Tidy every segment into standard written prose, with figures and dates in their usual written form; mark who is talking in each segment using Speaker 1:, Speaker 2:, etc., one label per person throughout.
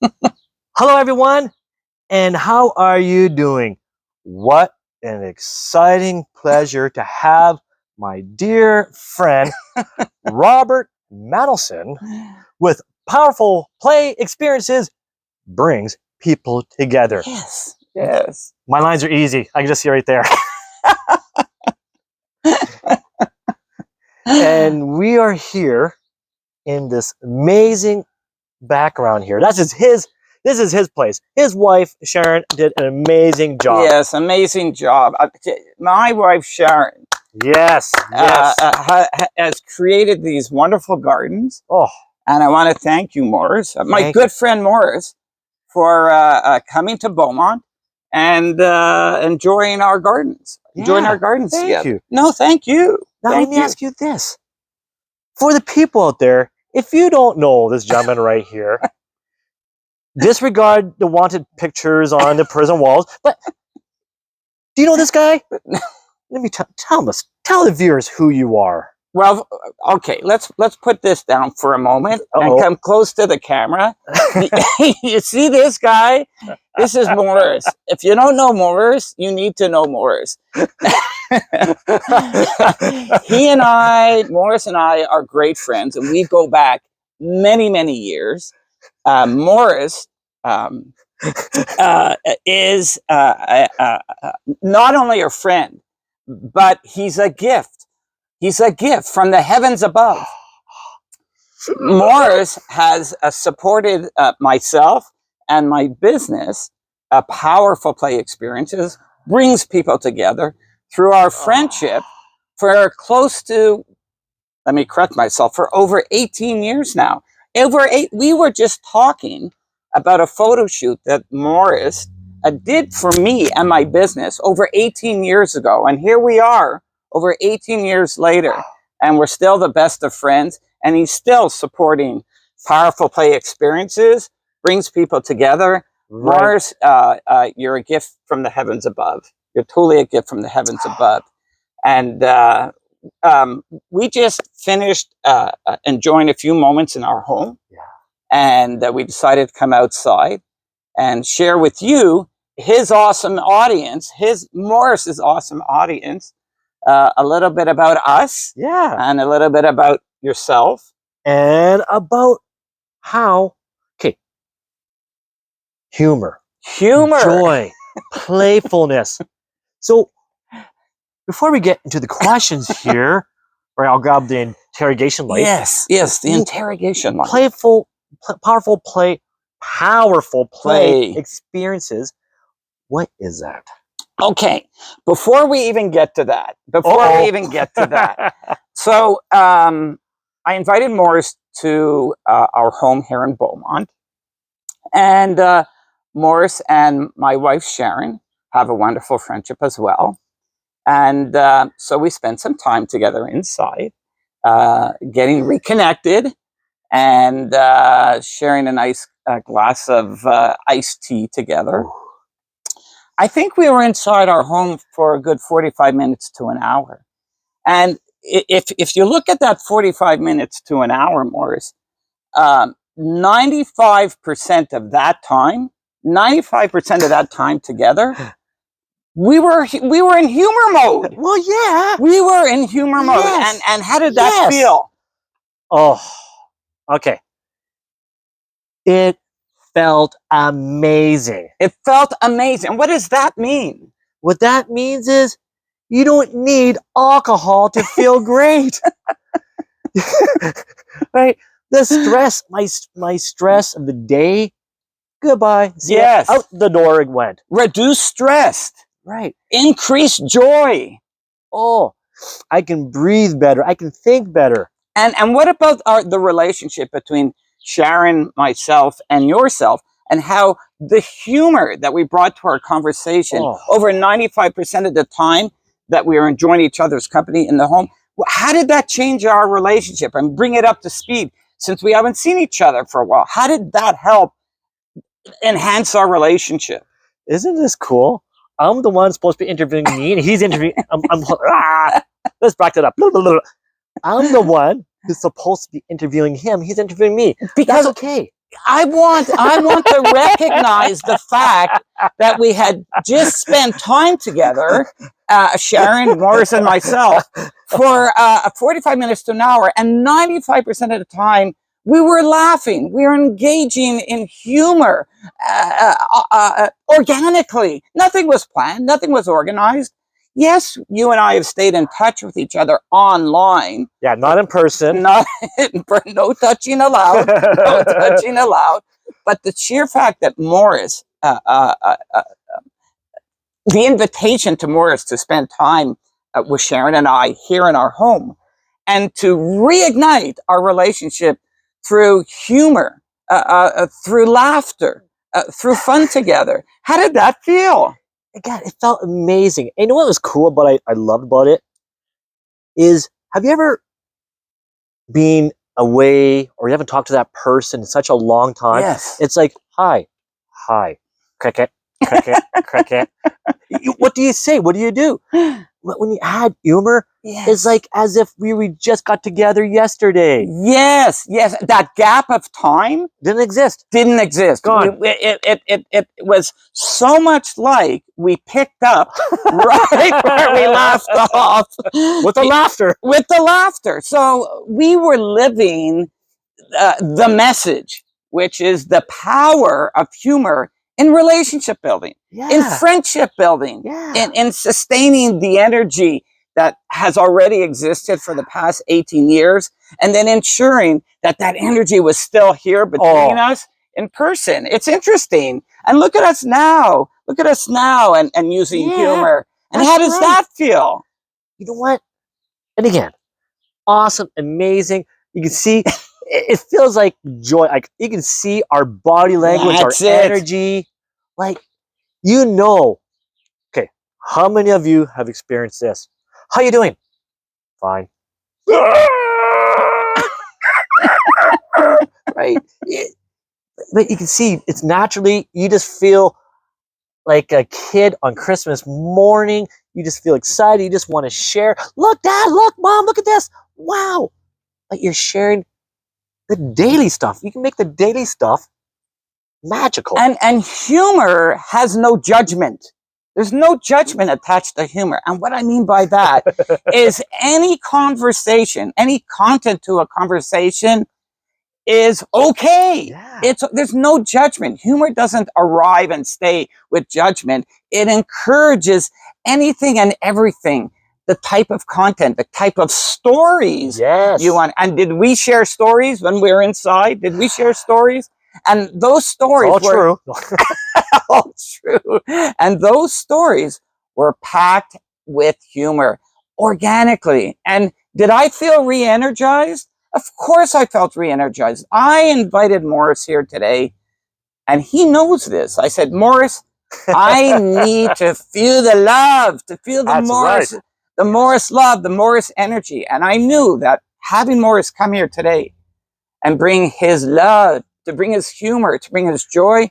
Speaker 1: Hello, everyone, and how are you doing? What an exciting pleasure to have my dear friend Robert Manolson with Powerful Play Experiences brings people together.
Speaker 2: Yes, yes.
Speaker 1: My lines are easy. I can just see right there. And we are here in this amazing background here. This is his place. His wife Sharon did an amazing job.
Speaker 2: Yes, amazing job. My wife Sharon
Speaker 1: Yes.
Speaker 2: has created these wonderful gardens.
Speaker 1: Oh,
Speaker 2: And I want to thank you, Morris, my
Speaker 1: Thank
Speaker 2: good friend Morris, for coming to Beaumont and enjoying our gardens. Enjoying
Speaker 1: Yeah,
Speaker 2: our gardens
Speaker 1: thank
Speaker 2: together.
Speaker 1: you.
Speaker 2: No, thank you.
Speaker 1: Now
Speaker 2: Thank
Speaker 1: let me
Speaker 2: you.
Speaker 1: ask you this: for the people out there, if you don't know this gentleman right here, disregard the wanted pictures on the prison walls. But do you know this guy? Let me tell the viewers who you are.
Speaker 2: Well, okay, let's put this down for a moment and come close to the camera. You see this guy? This is Morris. If you don't know Morris, you need to know Morris. Morris and I are great friends, and we go back many, many years. Morris is not only a friend, but he's a gift. He's a gift from the heavens above. Morris has supported myself and my business. Powerful Play Experiences brings people together through our friendship for close to, let me correct myself, for over 18 years now. We were just talking about a photo shoot that Morris did for me and my business over 18 years ago. And here we are over 18 years later, and we're still the best of friends. And he's still supporting Powerful Play Experiences, brings people together. Right. Morris, you're a gift from the heavens above. You're totally a gift from the heavens above. And we just finished enjoying a few moments in our home. Yeah. And we decided to come outside and share with you his awesome audience, Morris's awesome audience, a little bit about us. Yeah. And a little bit about yourself.
Speaker 1: And about how, humor, joy, playfulness. So before we get into the questions here, right, I'll grab the interrogation light.
Speaker 2: Yes, the interrogation light.
Speaker 1: Powerful play experiences. What is that?
Speaker 2: Okay, before we even get to that, so I invited Morris to our home here in Beaumont, and Morris and my wife Sharon have a wonderful friendship as well. And so we spent some time together inside, getting reconnected and sharing a nice glass of iced tea together. I think we were inside our home for a good 45 minutes to an hour. And if you look at that 45 minutes to an hour, Morris, 95% of that time together, we were in humor mode.
Speaker 1: Well, yeah.
Speaker 2: We were in humor mode. And how did that feel?
Speaker 1: Oh, okay. It felt amazing.
Speaker 2: It felt amazing. What does that mean?
Speaker 1: What that means is you don't need alcohol to feel great. Right? The stress, my stress of the day, goodbye.
Speaker 2: Yes.
Speaker 1: Out the door it went.
Speaker 2: Reduce stress.
Speaker 1: Right.
Speaker 2: Increase joy.
Speaker 1: Oh, I can breathe better. I can think better.
Speaker 2: And what about the relationship between Sharon, myself, and yourself, and how the humor that we brought to our conversation over 95% of the time that we were enjoying each other's company in the home, how did that change our relationship and bring it up to speed since we haven't seen each other for a while? How did that help enhance our relationship?
Speaker 1: Isn't this cool? I'm the one supposed to be interviewing me, and he's interviewing. Let's back that up. I'm the one who's supposed to be interviewing him. He's interviewing me. That's okay.
Speaker 2: I want to recognize the fact that we had just spent time together, Sharon, Morris, and myself, for 45 minutes to an hour, and 95% of the time we were laughing. We were engaging in humor organically. Nothing was planned. Nothing was organized. Yes, you and I have stayed in touch with each other online.
Speaker 1: Yeah, not in person.
Speaker 2: Not no touching allowed. No touching allowed. But the sheer fact that Morris, the invitation to Morris to spend time with Sharon and I here in our home, and to reignite our relationship through humor, through laughter, through fun together. How did that feel?
Speaker 1: God, it felt amazing. And you know what was cool about I loved about it is, have you ever been away or you haven't talked to that person in such a long time?
Speaker 2: Yes.
Speaker 1: It's like, hi, cricket, cricket, cricket. What do you say? What do you do? When you add humor,
Speaker 2: Yes.
Speaker 1: it's like as if we just got together yesterday.
Speaker 2: Yes, yes. That gap of time
Speaker 1: Didn't exist.
Speaker 2: Gone. It was so much like we picked up right where we left off.
Speaker 1: With the laughter.
Speaker 2: With the laughter. So we were living the message, which is the power of humor in relationship building, in friendship building, in sustaining the energy that has already existed for the past 18 years, and then ensuring that that energy was still here between us in person. It's interesting. And look at us now. Look at us now and using humor. And how does that feel?
Speaker 1: You know what? And again, awesome, amazing. You can see, it feels like joy. Like you can see our body language,
Speaker 2: That's
Speaker 1: our
Speaker 2: it.
Speaker 1: energy. Like, you know, okay, how many of you have experienced this? How you doing? Fine. Right? But you can see, it's naturally, you just feel like a kid on Christmas morning. You just feel excited. You just want to share. Look, Dad, look, Mom, look at this. Wow. Like you're sharing the daily stuff. You can make the daily stuff magical.
Speaker 2: And humor has no judgment. There's no judgment attached to humor. And what I mean by that is any conversation, any content to a conversation is okay. There's no judgment. Humor doesn't arrive and stay with judgment. It encourages anything and everything. The type of content, the type of stories you want. And did we share stories when we were inside? Did we share stories? And those stories
Speaker 1: were
Speaker 2: all true. And those stories were packed with humor organically. And did I feel re-energized? Of course I felt re-energized. I invited Morris here today, and he knows this. I said, Morris, I need to feel the love, to feel the the Morris love, the Morris energy. And I knew that having Morris come here today and bring his love, to bring his humor, to bring his joy,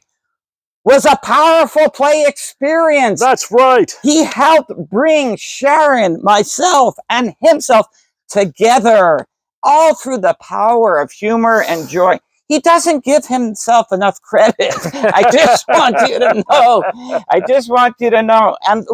Speaker 2: was a powerful play experience.
Speaker 1: That's right.
Speaker 2: He helped bring Sharon, myself, and himself together, all through the power of humor and joy. He doesn't give himself enough credit. I just want you to know. I just want you to know. And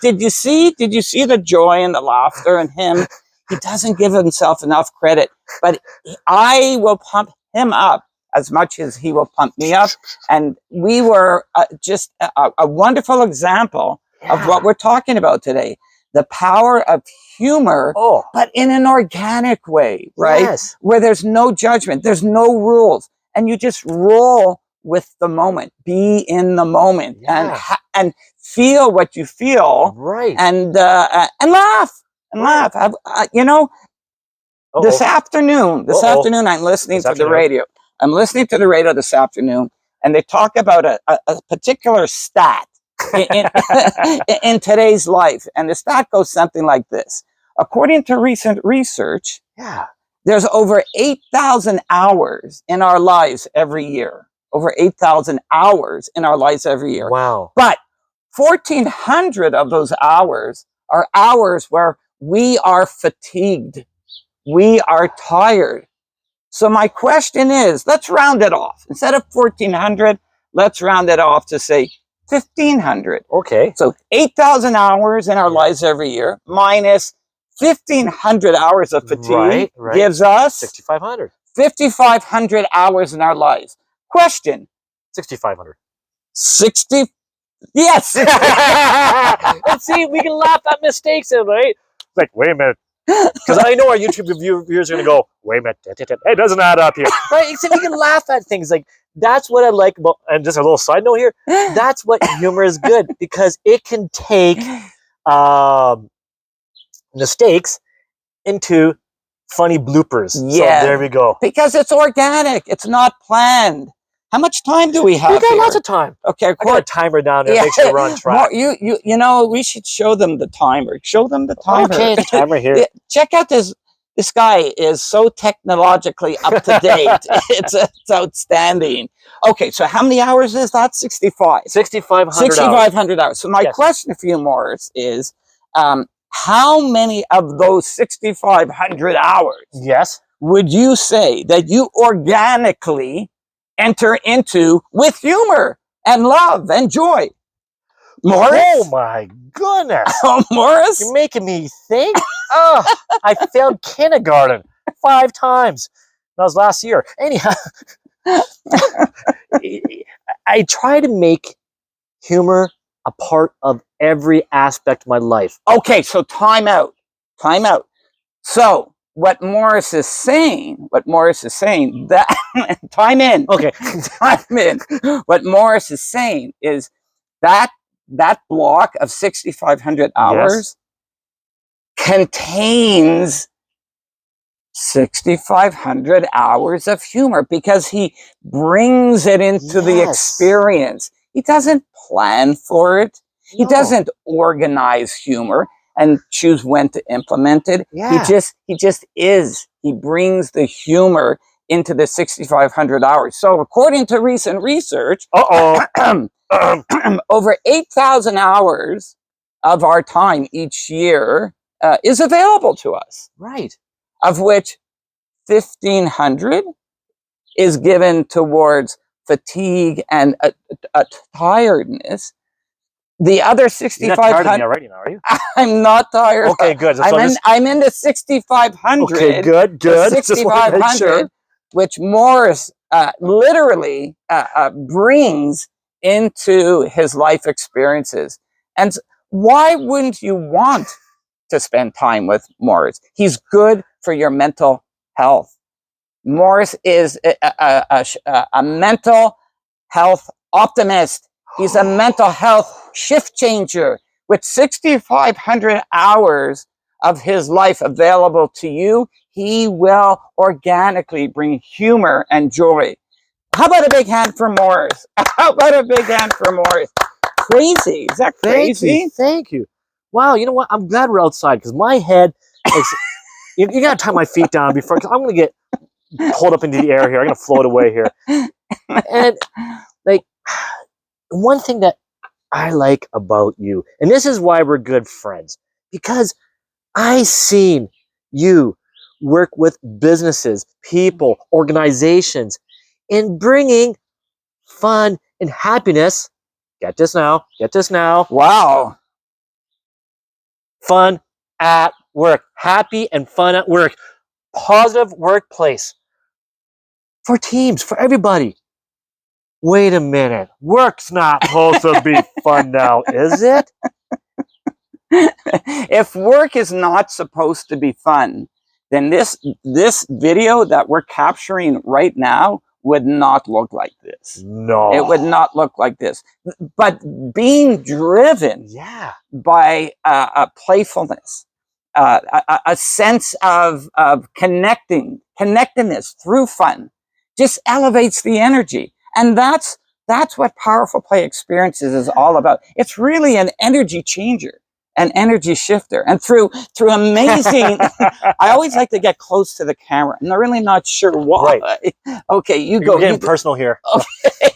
Speaker 2: did you see the joy and the laughter in him? He doesn't give himself enough credit, but I will pump him up as much as he will pump me up. And we were just a wonderful example of what we're talking about today. The power of humor, but in an organic way, right?
Speaker 1: Yes.
Speaker 2: Where there's no judgment, there's no rules, and you just roll with the moment. Be in the moment and feel what you feel,
Speaker 1: right?
Speaker 2: And laugh and laugh. You know, this afternoon, I'm listening to the radio. I'm listening to the radio this afternoon, and they talk about a particular stat in today's life. And the stat goes something like this. According to recent research, there's over 8,000 hours in our lives every year. Over 8,000 hours in our lives every year.
Speaker 1: Wow.
Speaker 2: But 1,400 of those hours are hours where we are fatigued. We are tired. So my question is, let's round it off. Instead of 1,400, let's round it off to say 1,500.
Speaker 1: Okay.
Speaker 2: So 8,000 hours in our lives every year minus 1,500 hours of fatigue gives us
Speaker 1: 6,500.
Speaker 2: 5,500 hours in our lives. Question.
Speaker 1: 6,500.
Speaker 2: 60. Yes.
Speaker 1: Let's see, we can laugh at mistakes, right? Like, wait a minute. Because I know our YouTube viewers are going to go, wait a minute. It doesn't add up here. Right? Except you can laugh at things. Like, that's what I like about, and just a little side note here, that's what humor is good, because it can take mistakes into funny bloopers.
Speaker 2: Yeah.
Speaker 1: So there we go.
Speaker 2: Because it's organic. It's not planned. How much time do we have?
Speaker 1: We got
Speaker 2: here?
Speaker 1: lots of time.
Speaker 2: Okay,
Speaker 1: I got a timer down there. Make sure we're on track.
Speaker 2: You know, we should show them the timer. Show them the timer.
Speaker 1: Okay, the timer here.
Speaker 2: Check out this. This guy is so technologically up to date. It's outstanding. Okay, so how many hours is that? 65.
Speaker 1: 6,500 hours.
Speaker 2: 6,500 hours. So my question for you, Morris, is how many of those 6,500 hours would you say that you organically enter into with humor and love and joy? Morris?
Speaker 1: Oh my goodness.
Speaker 2: Oh, Morris?
Speaker 1: You're making me think. Oh, I failed kindergarten 5 times. That was last year. Anyhow, I try to make humor a part of every aspect of my life.
Speaker 2: Okay, so time out. Time out. So what Morris is saying, that time in.
Speaker 1: Okay.
Speaker 2: Time in. What Morris is saying is that block of 6,500 hours contains 6,500 hours of humor, because he brings it into the experience. He doesn't plan for it. He doesn't organize humor and choose when to implement it. He just is. He brings the humor into the 6,500 hours. So according to recent research, over 8,000 hours of our time each year is available to us.
Speaker 1: Right.
Speaker 2: Of which 1,500 is given towards fatigue and tiredness. The other 6,500.
Speaker 1: You're not tired of me already now, are you?
Speaker 2: I'm not tired.
Speaker 1: Okay, good.
Speaker 2: I'm into 6,500.
Speaker 1: Okay, good.
Speaker 2: 6,500, which Morris literally brings into his life experiences. And why wouldn't you want to spend time with Morris? He's good for your mental health. Morris is a mental health optimist. He's a mental health shift changer. With 6,500 hours of his life available to you, he will organically bring humor and joy. How about a big hand for Morris? How about a big hand for Morris? Crazy. Is that crazy?
Speaker 1: Thank you. Wow, you know what? I'm glad we're outside, because my head is... you got to tie my feet down before, because I'm going to get pulled up into the air here. I'm going to float away here. And, like, one thing that I like about you, and this is why we're good friends, because I seen you work with businesses, people, organizations, in bringing fun and happiness. Get this now.
Speaker 2: Wow.
Speaker 1: Fun at work. Happy and fun at work. Positive workplace. For teams, for everybody. Wait a minute. Work's not supposed to be fun now, is it?
Speaker 2: If work is not supposed to be fun, then this video that we're capturing right now would not look like this.
Speaker 1: No.
Speaker 2: It would not look like this. But being driven by playfulness, a sense of connectedness through fun, just elevates the energy. And that's what Powerful Play Experiences is all about. It's really an energy changer, an energy shifter. And through amazing, I always like to get close to the camera. I'm really not sure why. Right. Okay, you go.
Speaker 1: We're getting personal here.
Speaker 2: Okay.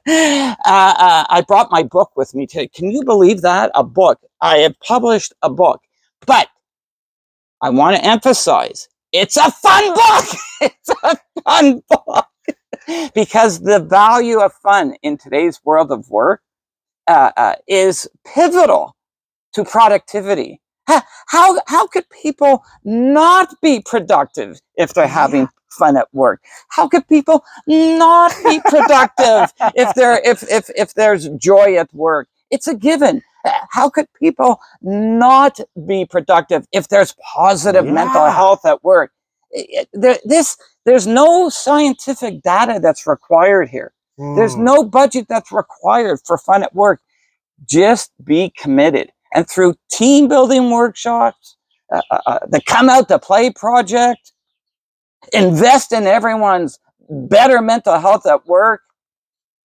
Speaker 2: I brought my book with me today. Can you believe that? A book. I have published a book. But I want to emphasize, It's a fun book. It's a fun book. Because the value of fun in today's world of work is pivotal to productivity. How could people not be productive if they're having fun at work? How could people not be productive if there's joy at work? It's a given. How could people not be productive if there's positive mental health at work? There's no scientific data that's required here. There's no budget that's required for fun at work. Just be committed. And through team building workshops, the Come Out to Play project, invest in everyone's better mental health at work.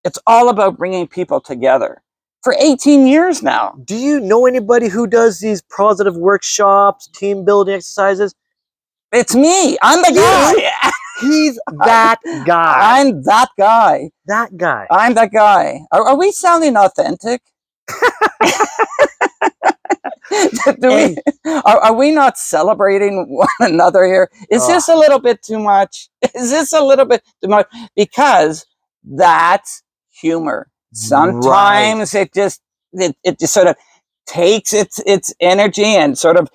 Speaker 2: It's all about bringing people together. For 18 years now.
Speaker 1: Do you know anybody who does these positive workshops, team building exercises?
Speaker 2: It's me. I'm the guy.
Speaker 1: He's that guy.
Speaker 2: I'm that guy.
Speaker 1: That guy.
Speaker 2: I'm that guy. Are we sounding authentic? Are we not celebrating one another here? Is this a little bit too much? Is this a little bit too much? Because that's humor. Sometimes it just sort of takes its energy and sort of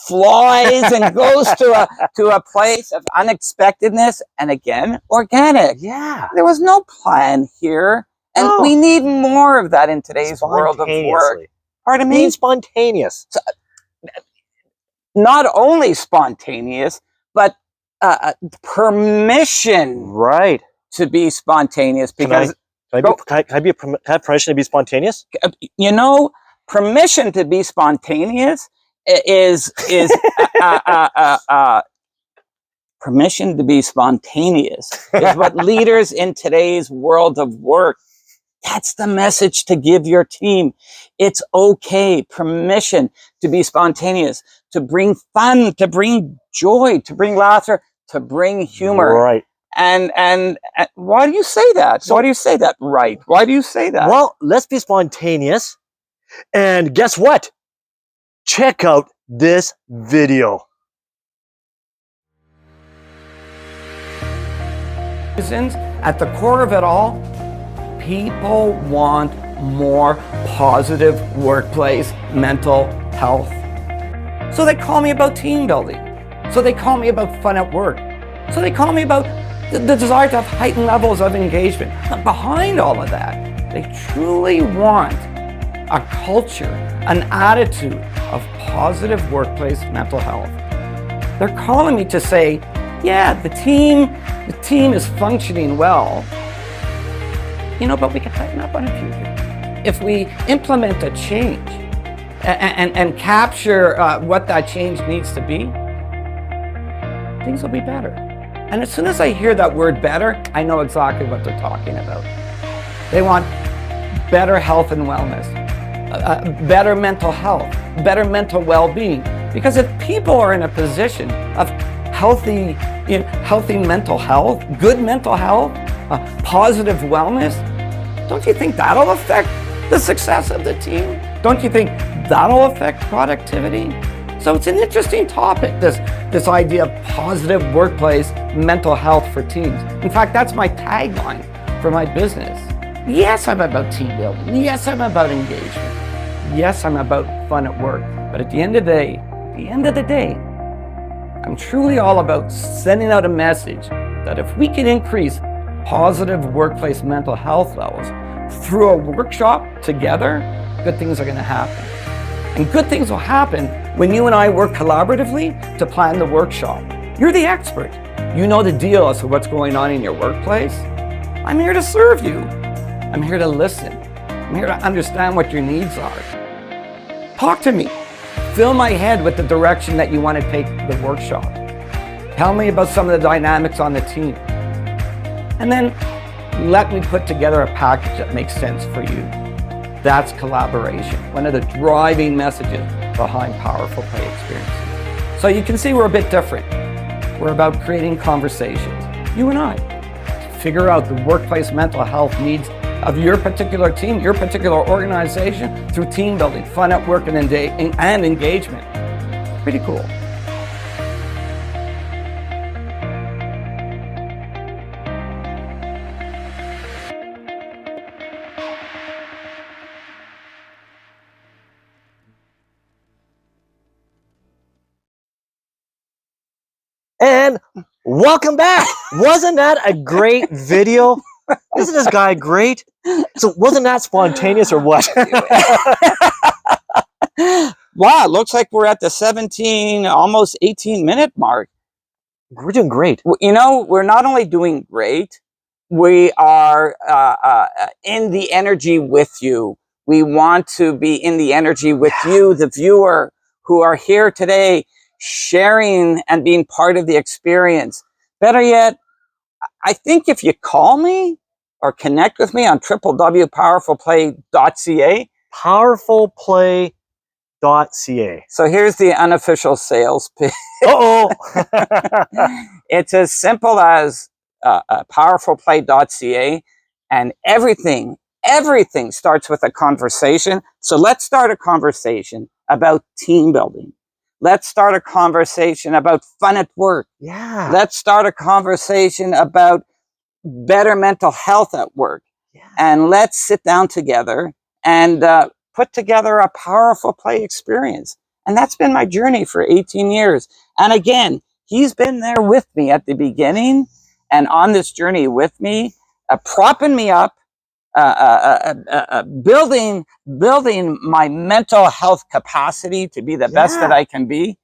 Speaker 2: flies and goes to a place of unexpectedness and again organic.
Speaker 1: Yeah.
Speaker 2: There was no plan here. And we need more of that in today's world of work. Pardon me?
Speaker 1: Being spontaneous.
Speaker 2: So, not only spontaneous, but permission to be spontaneous. Because
Speaker 1: can I have permission to be spontaneous?
Speaker 2: You know, permission to be spontaneous is permission to be spontaneous is what leaders in today's world of work. That's the message to give your team. It's okay. Permission to be spontaneous, to bring fun, to bring joy, to bring laughter, to bring humor.
Speaker 1: Right.
Speaker 2: And why do you say that? So why do you say that? Right. Why do you say that?
Speaker 1: Well, let's be spontaneous. And guess what? Check out this video.
Speaker 2: At the core of it all, people want more positive workplace mental health. So they call me about team building. So they call me about fun at work. So they call me about the desire to have heightened levels of engagement. But behind all of that, they truly want a culture, an attitude of positive workplace mental health. They're calling me to say, yeah, the team is functioning well, but we can tighten up on a few things. If we implement a change and capture what that change needs to be, things will be better. And as soon as I hear that word better, I know exactly what they're talking about. They want better health and wellness, better mental health, better mental well-being. Because if people are in a position of healthy mental health, good mental health, positive wellness, don't you think that'll affect the success of the team? Don't you think that'll affect productivity? So it's an interesting topic, this idea of positive workplace mental health for teams. In fact, that's my tagline for my business. Yes, I'm about team building. Yes, I'm about engagement. Yes, I'm about fun at work. But at the end of the day, I'm truly all about sending out a message that if we can increase positive workplace mental health levels through a workshop together, good things are going to happen. And good things will happen when you and I work collaboratively to plan the workshop. You're the expert. You know the deal as to what's going on in your workplace. I'm here to serve you. I'm here to listen. I'm here to understand what your needs are. Talk to me. Fill my head with the direction that you want to take the workshop. Tell me about some of the dynamics on the team. And then let me put together a package that makes sense for you. That's collaboration, one of the driving messages behind powerful play experiences. So you can see we're a bit different. We're about creating conversations, you and I, to figure out the workplace mental health needs of your particular team, your particular organization, through team building, fun at work, and engagement. Pretty cool.
Speaker 1: And welcome back. Wasn't that a great video? Isn't this guy great? So wasn't that spontaneous or what?
Speaker 2: Wow, looks like we're at the 17, almost 18-minute mark.
Speaker 1: We're doing great.
Speaker 2: You know, we're not only doing great, we are in the energy with you. We want to be in the energy with you, the viewer, who are here today, sharing and being part of the experience. Better yet, I think if you call me or connect with me on www.powerfulplay.ca.
Speaker 1: Powerfulplay.ca.
Speaker 2: So here's the unofficial sales pitch.
Speaker 1: Uh-oh.
Speaker 2: It's as simple as powerfulplay.ca, and everything starts with a conversation. So let's start a conversation about team building. Let's start a conversation about fun at work.
Speaker 1: Yeah.
Speaker 2: Let's start a conversation about better mental health at work.
Speaker 1: Yeah.
Speaker 2: And let's sit down together and put together a powerful play experience. And that's been my journey for 18 years. And again, he's been there with me at the beginning and on this journey with me, propping me up, building my mental health capacity to be the best that I can be.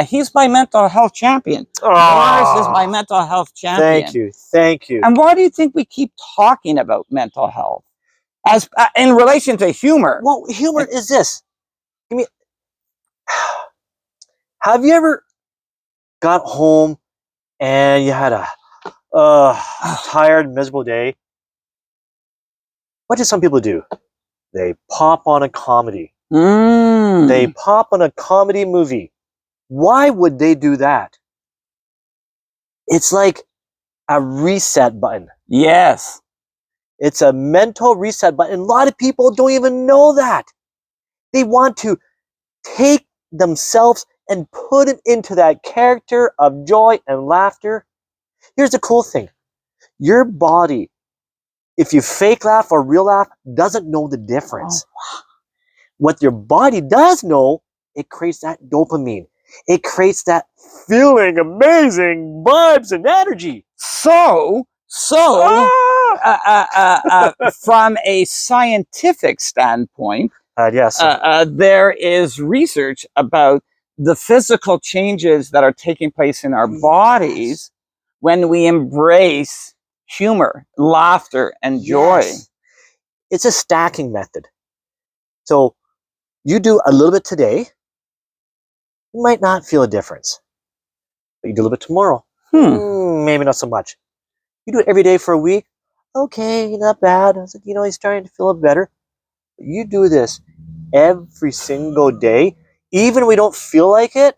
Speaker 2: He's my mental health champion. Lars is my mental health champion.
Speaker 1: Thank you. Thank you.
Speaker 2: And why do you think we keep talking about mental health as in relation to humor?
Speaker 1: Well, humor is this. Have you ever got home and you had a tired, miserable day? What do some people do? They pop on a comedy. They pop on a comedy movie. Why would they do that? It's like a reset button.
Speaker 2: Yes.
Speaker 1: It's a mental reset button. A lot of people don't even know that. They want to take themselves and put it into that character of joy and laughter. Here's the cool thing. Your body, if you fake laugh or real laugh, doesn't know the difference.
Speaker 2: Oh.
Speaker 1: What your body does know, it creates that dopamine. It creates that feeling amazing vibes and energy.
Speaker 2: So from a scientific standpoint,
Speaker 1: Yes.
Speaker 2: there is research about the physical changes that are taking place in our bodies when we embrace humor, laughter, and joy.
Speaker 1: Yes. It's a stacking method. So you do a little bit today, you might not feel a difference. But you do a little bit tomorrow, maybe not so much. You do it every day for a week, okay, not bad. It's like, he's starting to feel better. But you do this every single day, even when we don't feel like it,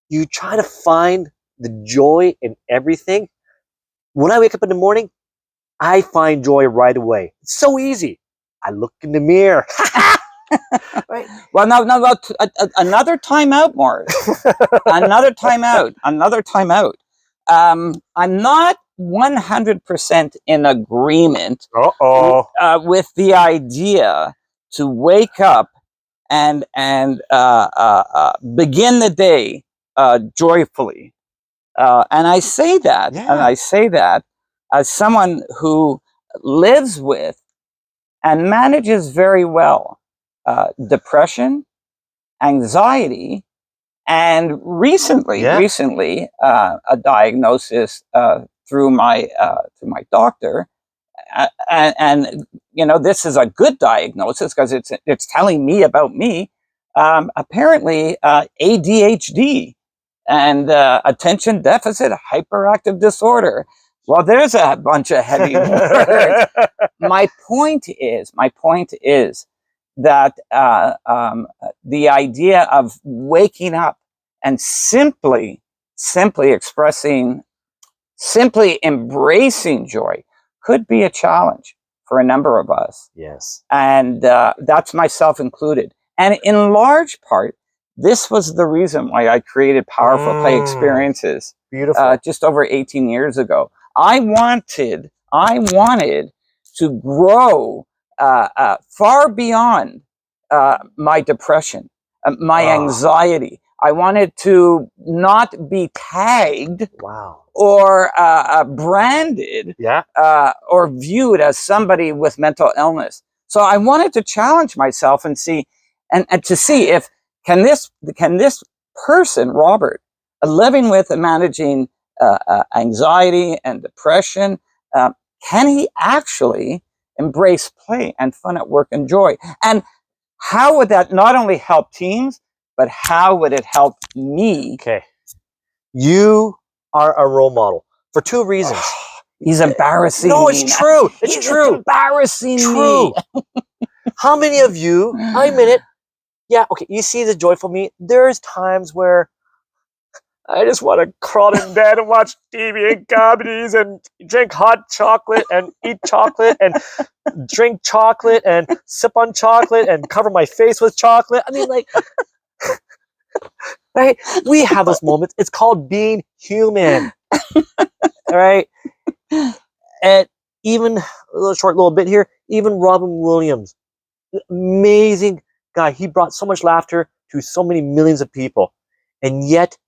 Speaker 1: you try to find the joy in everything. When I wake up in the morning, I find joy right away. It's so easy. I look in the mirror. Right?
Speaker 2: Well, now another time out, Morris. Another time out. I'm not 100% in agreement with the idea to wake up and begin the day joyfully. And I say that as someone who lives with and manages very well depression, anxiety, and recently a diagnosis through my doctor, and this is a good diagnosis because it's telling me about me. Apparently, ADHD and attention deficit hyperactive disorder. Well, there's a bunch of heavy words. My point is that the idea of waking up and simply embracing joy could be a challenge for a number of us.
Speaker 1: Yes.
Speaker 2: And that's myself included. And in large part, this was the reason why I created Powerful Play Experiences.
Speaker 1: Beautiful.
Speaker 2: Just over 18 years ago. I wanted to grow far beyond my depression, my anxiety. I wanted to not be tagged
Speaker 1: Wow.
Speaker 2: or branded
Speaker 1: Yeah.
Speaker 2: or viewed as somebody with mental illness. So I wanted to challenge myself and see, and to see if can this person, Robert, living with and managing anxiety and depression, can he actually embrace play and fun at work and joy? And how would that not only help teams, but how would it help me?
Speaker 1: Okay. You are a role model for two reasons.
Speaker 2: He's embarrassing
Speaker 1: No,
Speaker 2: me.
Speaker 1: it's true. It's
Speaker 2: He's
Speaker 1: true.
Speaker 2: embarrassing
Speaker 1: True.
Speaker 2: me.
Speaker 1: How many of you, I admit it, yeah, okay, you see the joyful me. There's times where I just want to crawl in bed and watch TV and comedies and drink hot chocolate and eat chocolate and drink chocolate and sip on chocolate and cover my face with chocolate. I mean, like, right? We have this moment. It's called being human. All right? And even a little bit here, even Robin Williams, amazing guy. He brought so much laughter to so many millions of people. And yet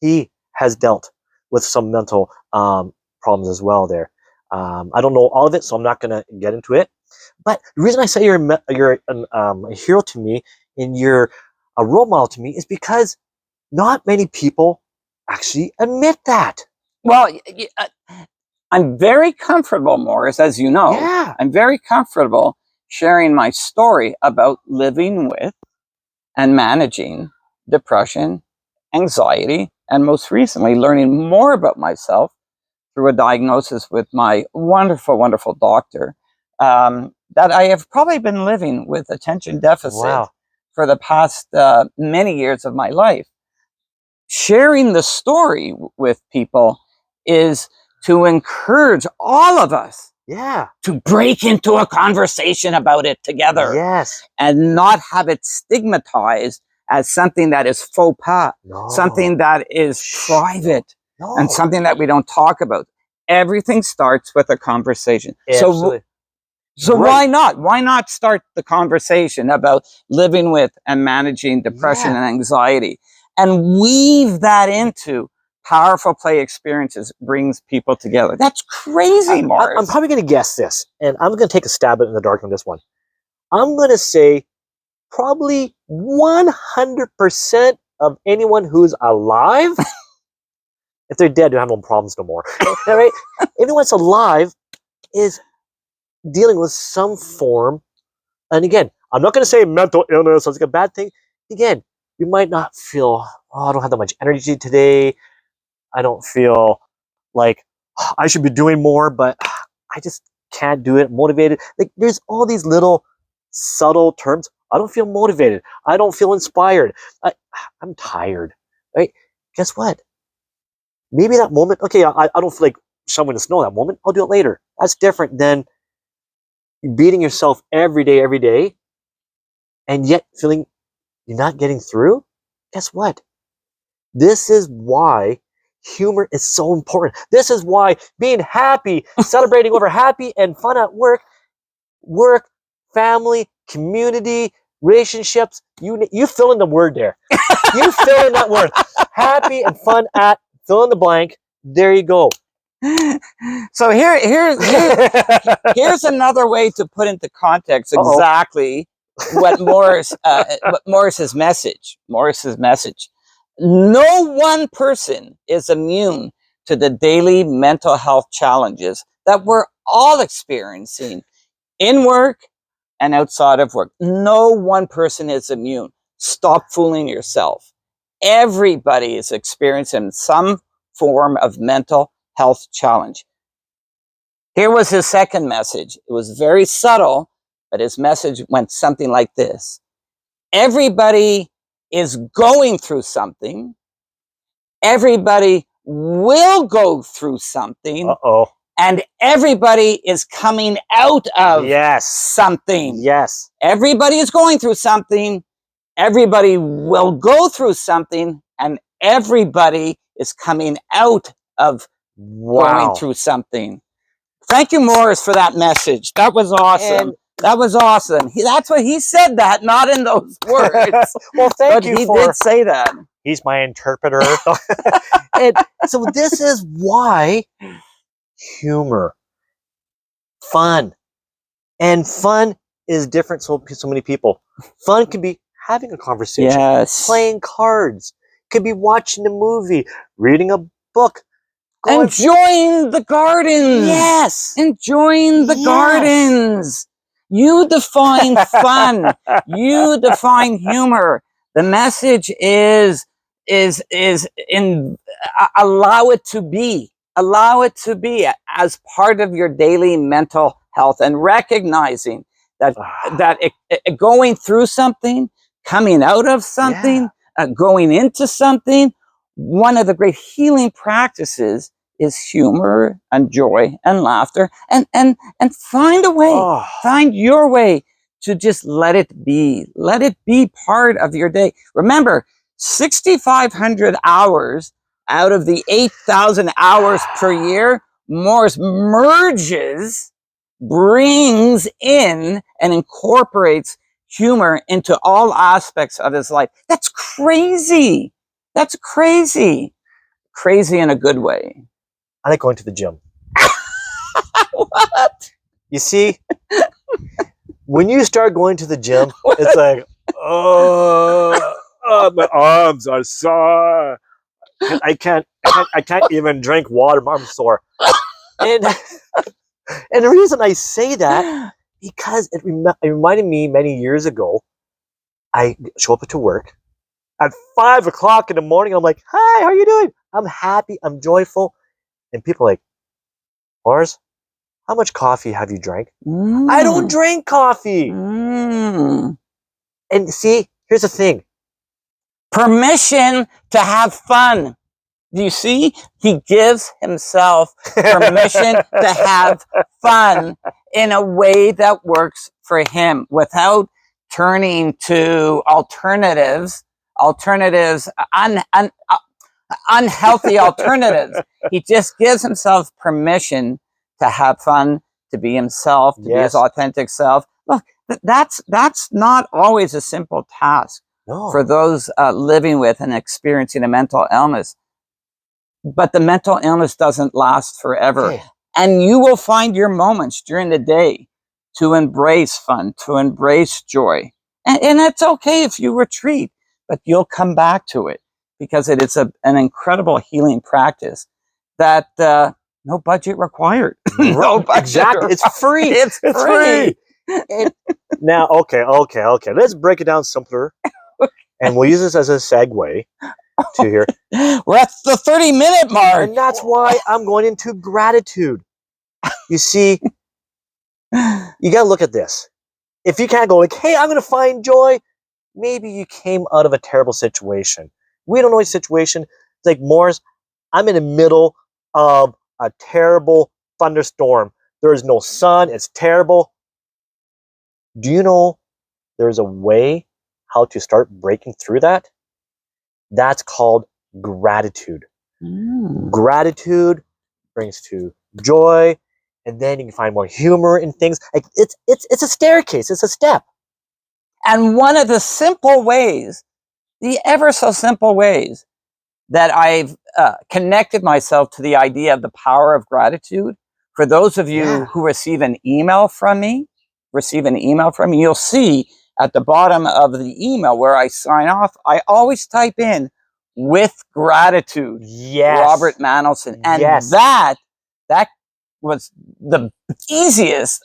Speaker 1: he has dealt with some mental problems as well there. I don't know all of it, so I'm not going to get into it. But the reason I say you're a hero to me and you're a role model to me is because not many people actually admit that.
Speaker 2: Well, I'm very comfortable, Morris, as you know.
Speaker 1: Yeah.
Speaker 2: I'm very comfortable sharing my story about living with and managing depression, anxiety, and most recently, learning more about myself through a diagnosis with my wonderful, wonderful doctor, that I have probably been living with attention deficit
Speaker 1: Wow.
Speaker 2: for the past many years of my life. Sharing the story with people is to encourage all of us
Speaker 1: Yeah.
Speaker 2: to break into a conversation about it together
Speaker 1: Yes.
Speaker 2: and not have it stigmatized as something that is faux pas,
Speaker 1: No.
Speaker 2: something that is private,
Speaker 1: No.
Speaker 2: and something that we don't talk about. Everything starts with a conversation.
Speaker 1: Absolutely.
Speaker 2: So
Speaker 1: Right.
Speaker 2: why not? Why not start the conversation about living with and managing depression and anxiety and weave that into powerful play experiences brings people together? That's crazy, Morris.
Speaker 1: I'm probably going to guess this, and I'm going to take a stab at it in the dark on this one. I'm going to say probably 100% of anyone who's alive, if they're dead, they have no problems no more. All right? Anyone that's alive is dealing with some form. And again, I'm not going to say mental illness, so it's like a bad thing. Again, you might not feel, oh, I don't have that much energy today. I don't feel like I should be doing more, but I just can't do it. Motivated. Like there's all these little subtle terms. I don't feel motivated. I don't feel inspired. I'm tired. Right? Guess what? Maybe that moment, okay, I don't feel like shoveling the snow that moment. I'll do it later. That's different than beating yourself every day, and yet feeling you're not getting through. Guess what? This is why humor is so important. This is why being happy, celebrating over happy and fun at work, family, community, relationships, you fill in the word there. You fill in that word. Happy and fun at fill in the blank. There you go.
Speaker 2: So here's another way to put into context exactly what Morris's message. No one person is immune to the daily mental health challenges that we're all experiencing in work and outside of work. No one person is immune. Stop fooling yourself. Everybody is experiencing some form of mental health challenge. Here was his second message. It was very subtle, but his message went something like this. Everybody is going through something. Everybody will go through something.
Speaker 1: Uh-oh.
Speaker 2: And everybody is coming out of something.
Speaker 1: Yes.
Speaker 2: Everybody is going through something. Everybody will go through something. And everybody is coming out of going through something. Thank you, Morris, for that message. That was awesome. That was awesome. That's what he said that, not in those words.
Speaker 1: Well, thank
Speaker 2: but
Speaker 1: you
Speaker 2: he
Speaker 1: for
Speaker 2: did say that.
Speaker 1: He's my interpreter. And so this is why humor, fun, and fun is different. So many people. Fun can be having a conversation,
Speaker 2: Yes.
Speaker 1: playing cards, could be watching a movie, reading a book, going.
Speaker 2: Enjoying the gardens.
Speaker 1: Yes.
Speaker 2: Enjoying the
Speaker 1: Yes.
Speaker 2: gardens. You define fun. You define humor. The message is allow it to be. Allow it to be as part of your daily mental health, and recognizing that going through something, coming out of something, going into something, one of the great healing practices is humor and joy and laughter, and find a way, find your way to just let it be. Let it be part of your day. Remember, 6,500 hours out of the 8,000 hours per year, Morse brings in and incorporates humor into all aspects of his life. That's crazy. That's crazy. Crazy in a good way.
Speaker 1: I like going to the gym.
Speaker 2: What?
Speaker 1: You see, when you start going to the gym, it's like, oh, my arms are sore. I can't even drink water. My arms sore. And the reason I say that, because it reminded me many years ago. I show up to work at 5 o'clock in the morning. I'm like, hi, how are you doing? I'm happy. I'm joyful. And people are like, Mars, how much coffee have you drank? I don't drink coffee. And see, here's the thing.
Speaker 2: Permission to have fun. Do you see? He gives himself permission to have fun in a way that works for him without turning to alternatives, unhealthy alternatives. He just gives himself permission to have fun, to be himself, to be his authentic self. Look, that's not always a simple task for those living with and experiencing a mental illness. But the mental illness doesn't last forever. Okay. And you will find your moments during the day to embrace fun, to embrace joy. And it's okay if you retreat, but you'll come back to it, because it is an incredible healing practice that no budget required. No budget.
Speaker 1: Exactly. It's free.
Speaker 2: It's free.
Speaker 1: And now, okay. Let's break it down simpler. And we'll use this as a segue to here.
Speaker 2: We're at the 30-minute mark.
Speaker 1: And that's why I'm going into gratitude. You see, you got to look at this. If you can't go like, hey, I'm going to find joy, maybe you came out of a terrible situation. We don't know a situation. It's like, Morris, I'm in the middle of a terrible thunderstorm. There is no sun. It's terrible. Do you know there's a way how to start breaking through that? That's called gratitude. Gratitude brings to joy, and then you can find more humor in things. Like it's a staircase. It's a step.
Speaker 2: And one of the simple ways, the ever so simple ways that I've connected myself to the idea of the power of gratitude. For those of you who receive an email from me, you'll see at the bottom of the email where I sign off, I always type in, with gratitude, Robert Manolson. And that was the easiest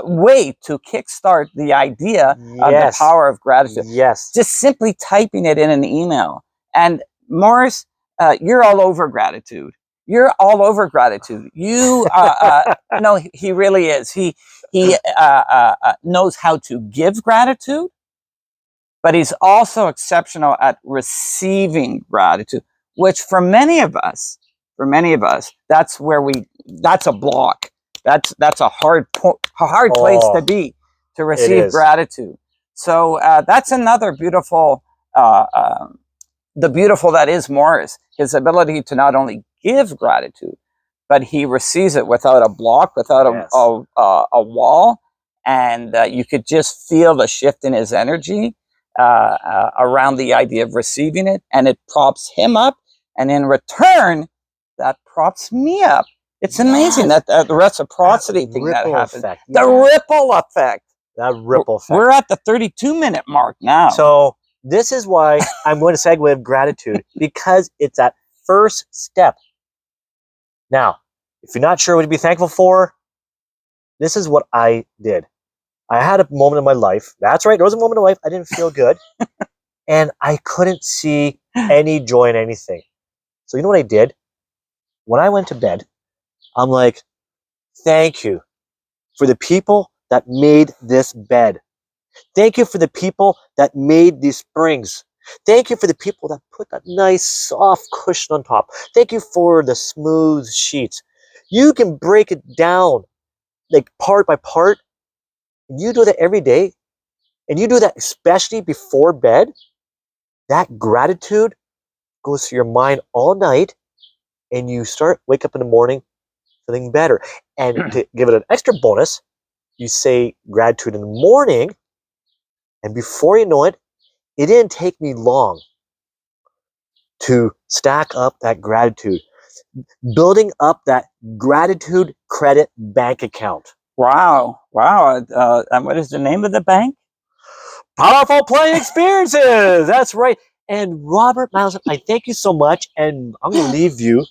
Speaker 2: way to kickstart the idea of the power of gratitude. Just simply typing it in an email. And Morris, you're all over gratitude. You're all over gratitude. You, no, he really is. He knows how to give gratitude, but he's also exceptional at receiving gratitude, which for many of us, that's a block. That's a hard place to be, to receive gratitude. So that's another beautiful, the beautiful that is Morris, his ability to not only give gratitude, but he receives it without a block, without a wall. And you could just feel the shift in his energy. around the idea of receiving it, and it props him up, and in return, that props me up. It's amazing
Speaker 1: Yes.
Speaker 2: that the reciprocity thing that
Speaker 1: ripple
Speaker 2: happens.
Speaker 1: effect.
Speaker 2: The
Speaker 1: Yes.
Speaker 2: ripple effect.
Speaker 1: That ripple effect.
Speaker 2: We're at the 32-minute mark now.
Speaker 1: So this is why I'm going to segue with gratitude, because it's that first step. Now, if you're not sure what to be thankful for, this is what I did. I had a moment in my life. That's right. There was a moment in life I didn't feel good, and I couldn't see any joy in anything. So you know what I did? When I went to bed, I'm like, thank you for the people that made this bed. Thank you for the people that made these springs. Thank you for the people that put that nice soft cushion on top. Thank you for the smooth sheets. You can break it down like part by part. And you do that every day. And you do that especially before bed. That gratitude goes through your mind all night. And you wake up in the morning feeling better. And to give it an extra bonus, you say gratitude in the morning. And before you know it, it didn't take me long to stack up that gratitude, building up that gratitude credit bank account.
Speaker 2: Wow. And what is the name of the bank?
Speaker 1: Powerful Play Experiences. That's right. And Robert Manolson, I thank you so much. And I'm going to leave you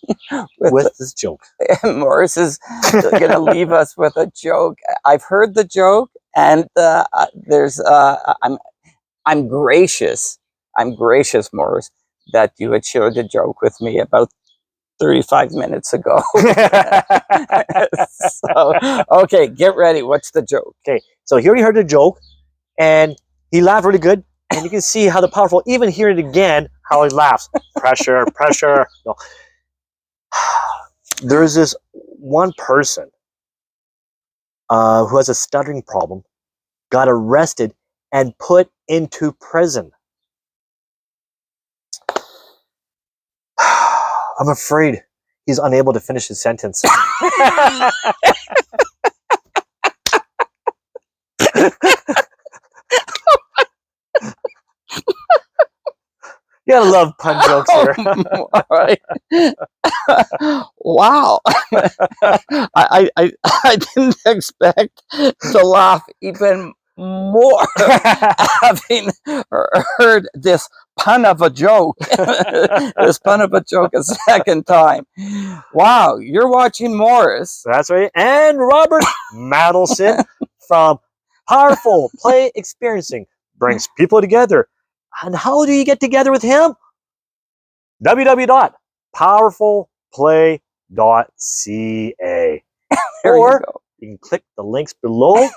Speaker 1: with this joke.
Speaker 2: Morris is going to leave us with a joke. I've heard the joke, and I'm gracious. I'm gracious, Morris, that you had shared the joke with me about 35 minutes ago. So, okay, get ready. What's the joke?
Speaker 1: Okay, so he already heard the joke, and he laughed really good. And you can see how the powerful, even hear it again, how he laughs. Pressure, pressure. No. There's this one person who has a stuttering problem, got arrested and put into prison. I'm afraid he's unable to finish his sentence. You gotta love pun jokes here.
Speaker 2: All right. Wow. I didn't expect to laugh even more having heard this pun of a joke. This pun of a joke a second time. Wow, you're watching Morris.
Speaker 1: That's right. And Robert Manolson from Powerful Play Experiencing brings people together. And how do you get together with him? www.powerfulplay.ca.
Speaker 2: There
Speaker 1: Or
Speaker 2: you go.
Speaker 1: you can click the links below.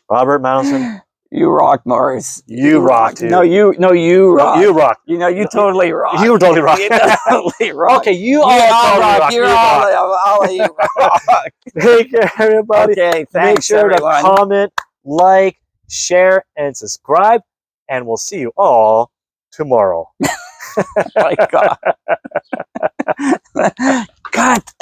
Speaker 1: Robert Manolson,
Speaker 2: You rock, Morris.
Speaker 1: you rock, dude.
Speaker 2: No, you rock.
Speaker 1: No, you rock.
Speaker 2: You know, you
Speaker 1: No,
Speaker 2: totally rock.
Speaker 1: You totally rock.
Speaker 2: You totally rock.
Speaker 1: Okay, you all totally rock.
Speaker 2: You
Speaker 1: You
Speaker 2: all,
Speaker 1: rock.
Speaker 2: all of you rock.
Speaker 1: Take care, everybody.
Speaker 2: Okay,
Speaker 1: Make
Speaker 2: thanks,
Speaker 1: sure
Speaker 2: everyone.
Speaker 1: to comment, like, share, and subscribe. And we'll see you all tomorrow.
Speaker 2: My God. Cut.